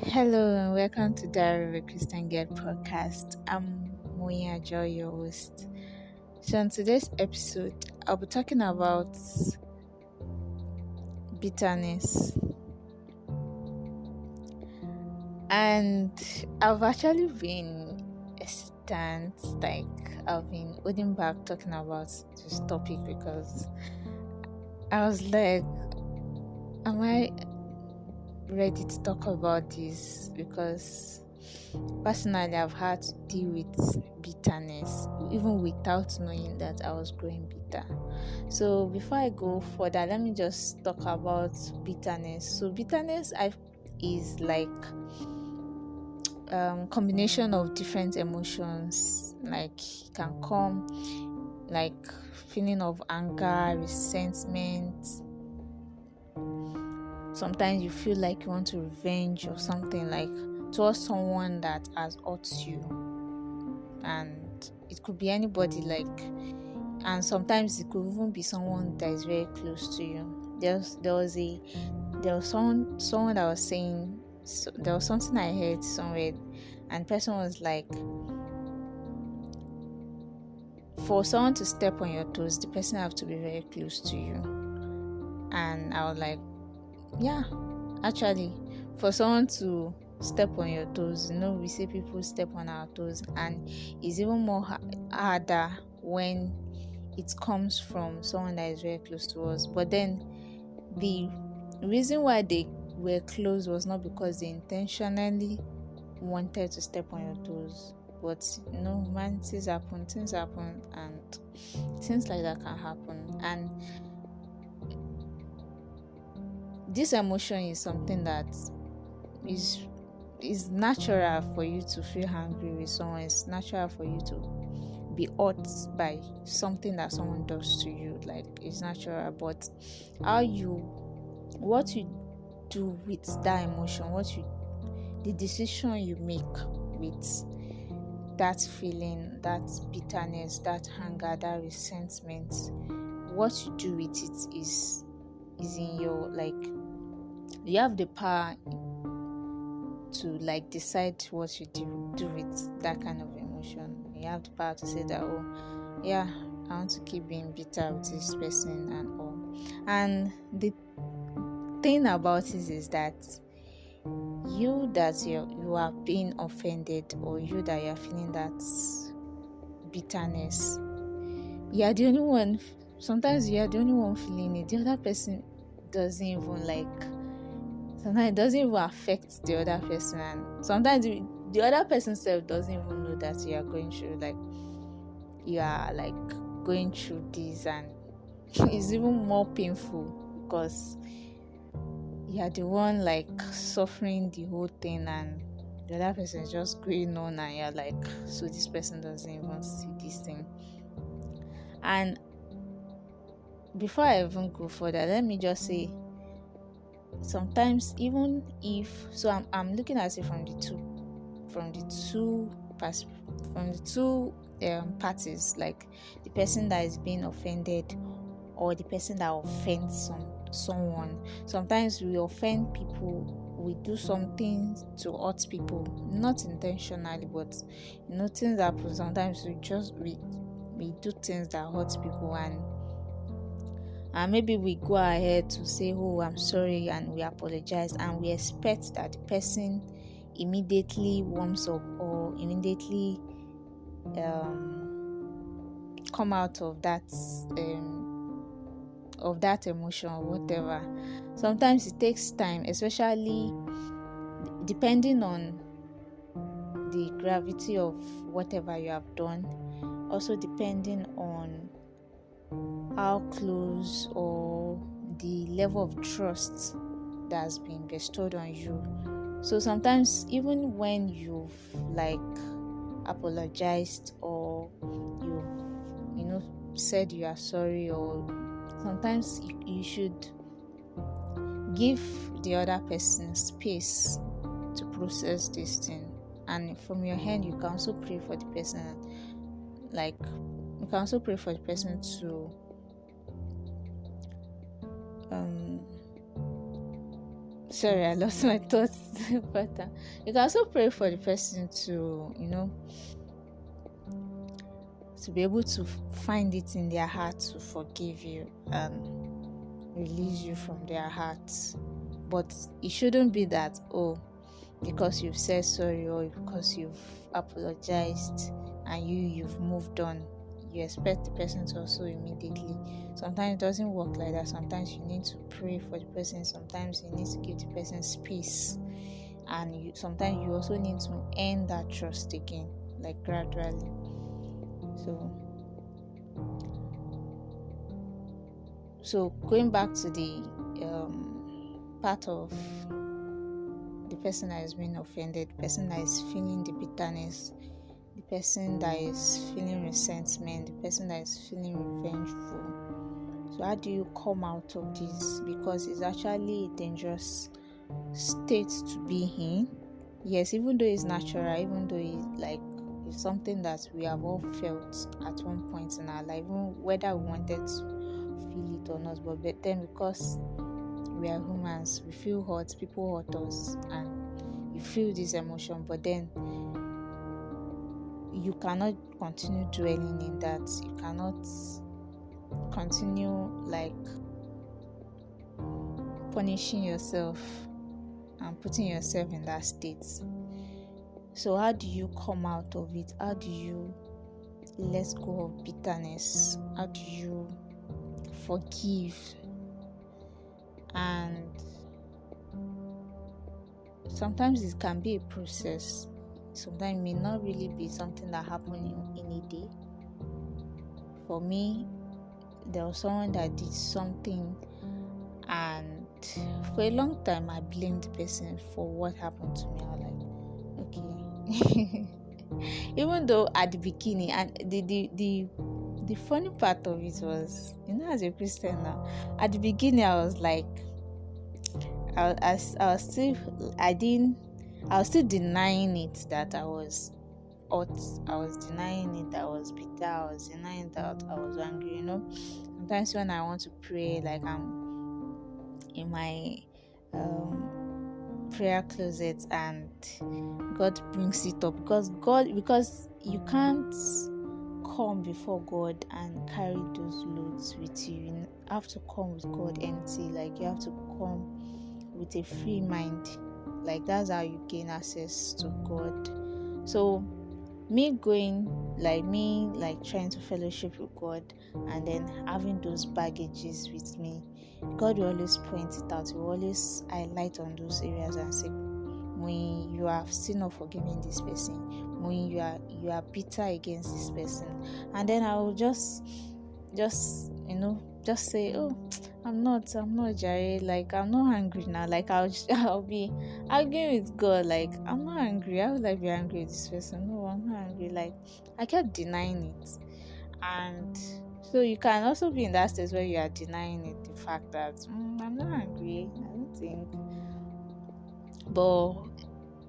Hello and welcome to Diary of a Christian Girl podcast. I'm Moya Joy, your host. So, in today's episode, I'll be talking about bitterness, and I've actually been hesitant, like I've been holding back talking about this topic because I was like, am I ready to talk about this? Because personally, I've had to deal with bitterness even without knowing that I was growing bitter. So before I go further, let me just talk about bitterness. So bitterness is like combination of different emotions. Like it can come like feeling of anger, resentment. Sometimes you feel like you want to revenge or something, like towards someone that has hurt you, and it could be anybody, like, and sometimes it could even be someone that is very close to you. There was someone that was saying, so there was something I heard somewhere, and the person was like, for someone to step on your toes, the person have to be very close to you. And I was like, yeah, actually, for someone to step on your toes, we say people step on our toes, and it's even more harder when it comes from someone that is very close to us. But then the reason why they were close was not because they intentionally wanted to step on your toes, but man, things happen, and things like that can happen. And this emotion is something that is natural for you to feel angry with someone. It's natural for you to be hurt by something that someone does to you. Like, it's natural. But what you do with that emotion, the decision you make with that feeling, that bitterness, that anger, that resentment, what you do with it is in your, like, you have the power to, like, decide what you do with that kind of emotion. You have the power to say that, oh yeah, I want to keep being bitter with this person and all. And the thing about it is that you are being offended, or you that you're feeling that bitterness, you are the only one. Sometimes you are the only one feeling it. The other person doesn't even, like, sometimes it doesn't even affect the other person, and sometimes the other person self doesn't even know that you are going through, like, you are like going through this, and it's even more painful because you are the one, like, suffering the whole thing, and the other person is just going on, and you're like, so this person doesn't even see this thing. And before I even go further, let me just say, sometimes, even if, so I'm looking at it from the two parties, like the person that is being offended or the person that offends someone. Sometimes we offend people, we do something to hurt people, not intentionally, but things happen. Sometimes we do things that hurt people, and maybe we go ahead to say, oh, I'm sorry, and we apologize, and we expect that the person immediately warms up or immediately come out of that emotion or whatever. Sometimes it takes time, especially depending on the gravity of whatever you have done, also depending on how close or the level of trust that has been bestowed on you. So sometimes, even when you've, like, apologized, or you've said you are sorry, or sometimes you should give the other person space to process this thing. And from your hand, you can also pray for the person, like, you can also pray for the person to sorry, I lost my thoughts. But you can also pray for the person to, to be able to find it in their heart to forgive you and release you from their hearts. But it shouldn't be that, because you've said sorry or because you've apologized and you've moved on, you expect the person to also immediately. Sometimes it doesn't work like that. Sometimes you need to pray for the person. Sometimes you need to give the person space, and sometimes you also need to earn that trust again, like gradually. So going back to the part of the person that is being offended, the person that is feeling the bitterness, the person that is feeling resentment, the person that is feeling revengeful. So how do you come out of this? Because it's actually a dangerous state to be in. Yes, even though it's natural, even though it's something that we have all felt at one point in our life, even whether we wanted to feel it or not. But then because we are humans, we feel hurt, people hurt us, and you feel this emotion, but then you cannot continue dwelling in that. You cannot continue punishing yourself and putting yourself in that state. So how do you come out of it? How do you let go of bitterness? How do you forgive? And sometimes it can be a process. Sometimes it may not really be something that happened in a day. For me, there was someone that did something, and for a long time I blamed the person for what happened to me. I was like, okay. Even though at the beginning, and the funny part of it was, as a Christian now, at the beginning I was like, I was still denying it that I was hurt. I was denying it that I was bitter. I was denying that I was angry. Sometimes when I want to pray, like I'm in my prayer closet and God brings it up, because you can't come before God and carry those loads with you. You have to come with God empty. Like you have to come with a free mind. Like that's how you gain access to God. So me trying to fellowship with God and then having those baggages with me, God will always point it out. He will always highlight on those areas and say, when you are still not forgiving this person, when you are bitter against this person, and then I will just say, I'm not Jare, like I'm not angry now. Like I'll be arguing with God, like I'm not angry. How would I be angry with this person? No, I'm not angry. Like I kept denying it. And so you can also be in that stage where you are denying it, the fact that I'm not angry, I don't think. But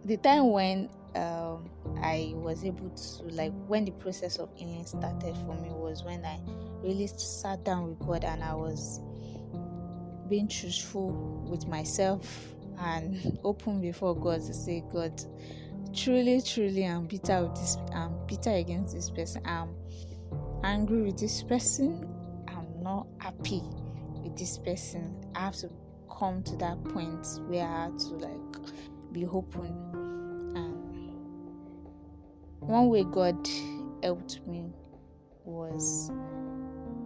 the time when I was able to, when the process of healing started for me, was when I really sat down with God and I was being truthful with myself and open before God to say, God, truly I'm bitter against this person. I'm angry with this person. I'm not happy with this person. I have to come to that point where I had to be open. And one way God helped me was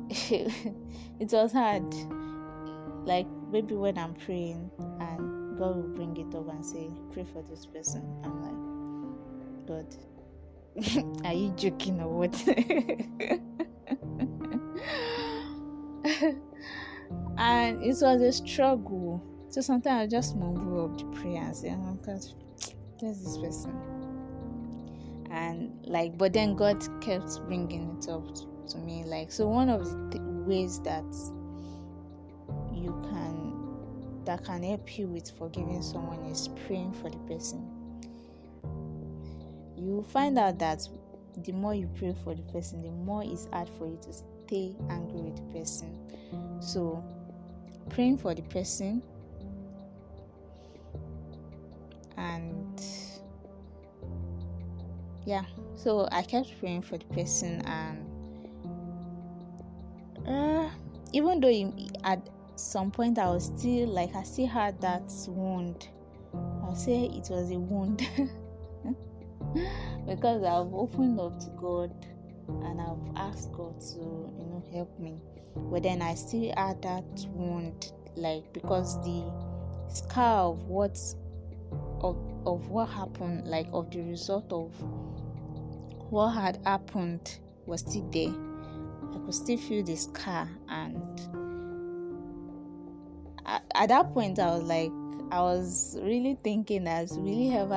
it was hard. Like maybe when I'm praying and God will bring it up and say, pray for this person. I'm like, God, are you joking or what? And it was a struggle. So sometimes I just mumble up the prayer and say, oh God, there's this person. And but then God kept bringing it up to me. So one of the ways that can help you with forgiving someone is praying for the person. You find out that the more you pray for the person, the more it's hard for you to stay angry with the person. So praying for the person, yeah, so I kept praying for the person, and even though at some point I was still like, I still had that wound. I'll say it was a wound because I've opened up to God and I've asked God to, help me. But then I still had that wound, like, because the scar of what happened, like of the result of what had happened, was still there. I could still feel the scar, and at that point I was really thinking that will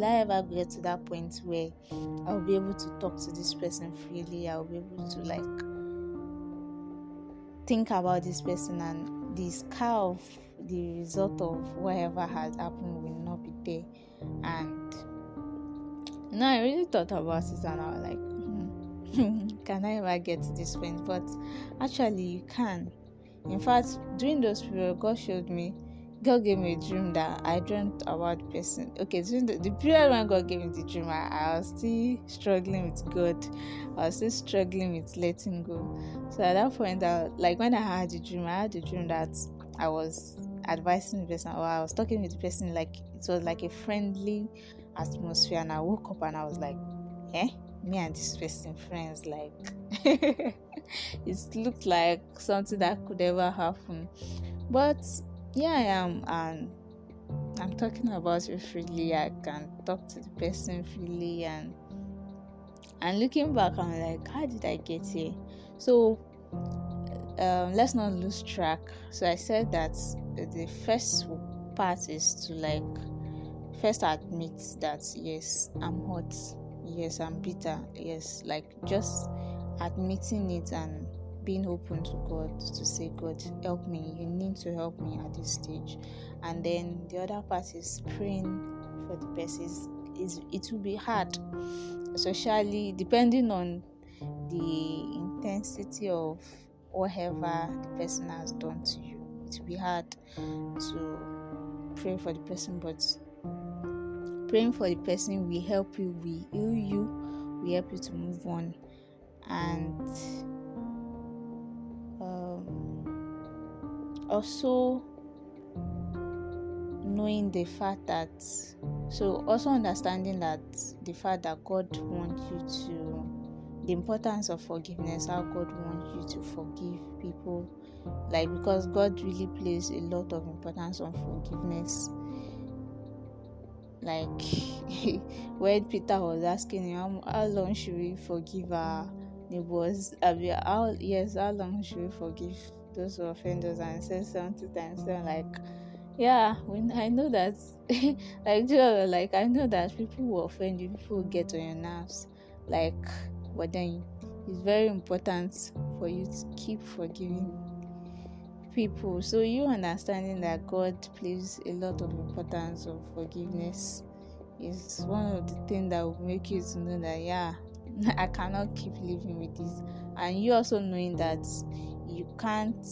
I ever get to that point where I'll be able to talk to this person freely. I'll be able to like think about this person, and the scar of the result of whatever has happened will not be there. And I really thought about it, and I was like, can I ever get to this point? But actually you can. In fact, during those periods, God gave me a dream that I dreamt about the person. Okay, during the period when God gave me the dream, I was still struggling with God. I was still struggling with letting go. So at that point, when I had the dream, that I was advising the person, or I was talking with the person, like it was like a friendly atmosphere. And I woke up and I was like, me and this person friends, like it looked like something that could ever happen. But yeah, I am, and I'm talking about it freely. I can talk to the person freely, and looking back, I'm like, how did I get here? So let's not lose track. So I said that the first part is to first admit that yes, I'm hurt, yes, I'm bitter, yes, just admitting it and being open to God to say, God, help me, you need to help me at this stage. And then the other part is praying for the person. It will be hard, especially depending on the intensity of whatever the person has done to you. It will be hard to pray for the person, but praying for the person will help you, will heal you, will help you to move on. And also knowing the fact that, so also understanding that the fact that God wants you to, the importance of forgiveness, how God wants you to forgive people, because God really places a lot of importance on forgiveness. When Peter was asking him, how long should we forgive our neighbors? How long should we forgive those who offend us? And said 70 times. So when I know that, I know that people will offend you, people will get on your nerves. But then it's very important for you to keep forgiving people. So you understanding that God places a lot of importance of forgiveness is one of the things that will make you to know that I cannot keep living with this. And you also knowing that you can't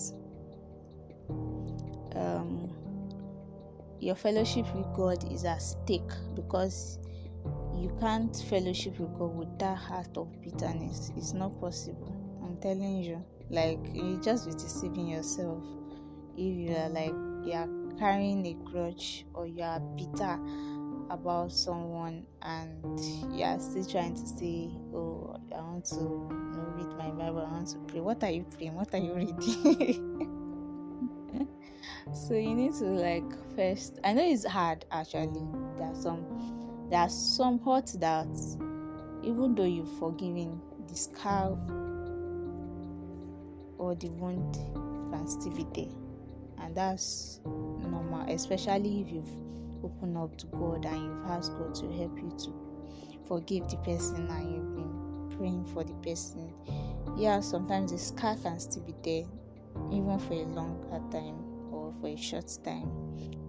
your fellowship with God is at stake, because you can't fellowship with God with that heart of bitterness. It's not possible. I'm telling you. You just be deceiving yourself if you are carrying a grudge, or you are bitter about someone, and you are still trying to say, oh, I want to read my Bible, I want to pray. What are you praying? What are you reading? So you need to first, I know it's hard actually. There are some hurts that even though you've forgiven, the scar or the wound can still be there, and that's normal, especially if you've opened up to God and you've asked God to help you to forgive the person, and you've been praying for the person. Sometimes the scar can still be there, even for a longer time or for a short time,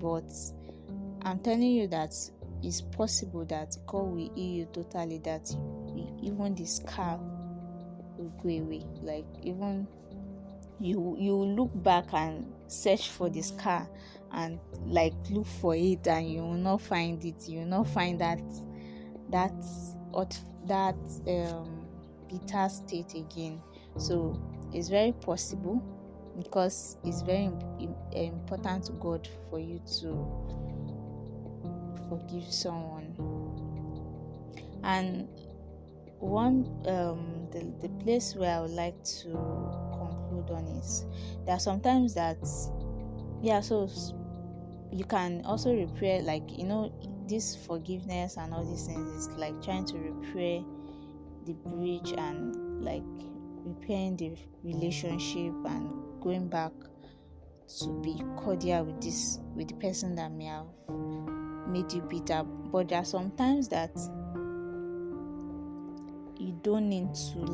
but I'm telling you that it's possible that God will heal you totally, that even the scar will go away. Even you look back and search for the scar and look for it, and you will not find it. You will not find that that bitter state again. So it's very possible, because it's very important to God for you to forgive someone. And one the place where I would like to conclude on is that sometimes that so you can also repair, this forgiveness and all these things is like trying to repair the bridge and like repairing the relationship and going back to be cordial with the person that may have made you bitter. But there are sometimes that you don't need to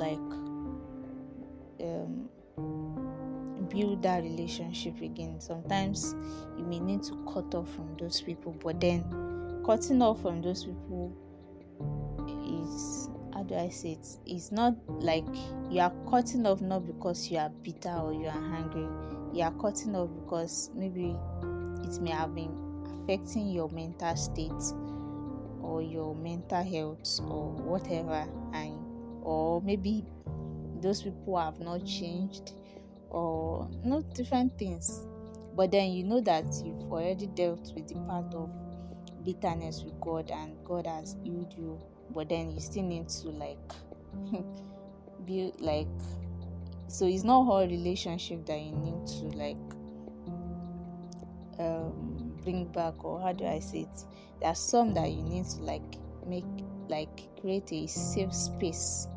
build that relationship again. Sometimes you may need to cut off from those people, but then cutting off from those people is, how do I say it? It's not like you are cutting off not because you are bitter or you are angry. You are cutting off because maybe it may have been affecting your mental state or your mental health or whatever, or maybe those people have not changed, or different things. But then you know that you've already dealt with the part of bitterness with God and God has healed you, but then you still need to build so it's not all relationship that you need to bring back, or how do I say it? There are some that you need to create a safe space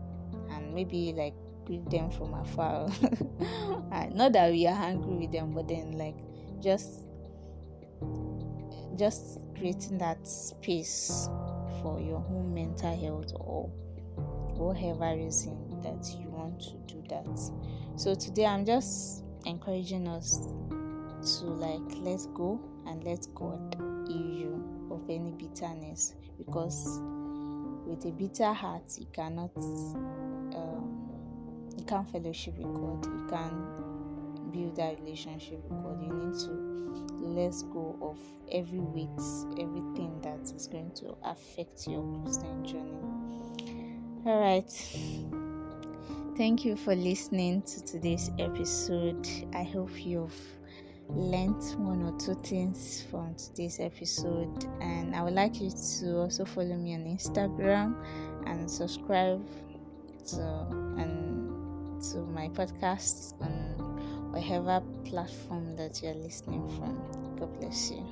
and maybe greet them from afar. Not that we are angry with them, but then just creating that space for your own mental health or whatever reason that you want to do that. So today I'm just encouraging us to let go and let God heal you of any bitterness, because with a bitter heart you can't fellowship with God, you can't build that relationship with God. You need to let go of every weight, everything that is going to affect your Christian journey. All right, thank you for listening to today's episode. I hope you've learned one or two things from today's episode, and I would like you to also follow me on Instagram and subscribe to my podcast on whatever platform that you're listening from. God bless you.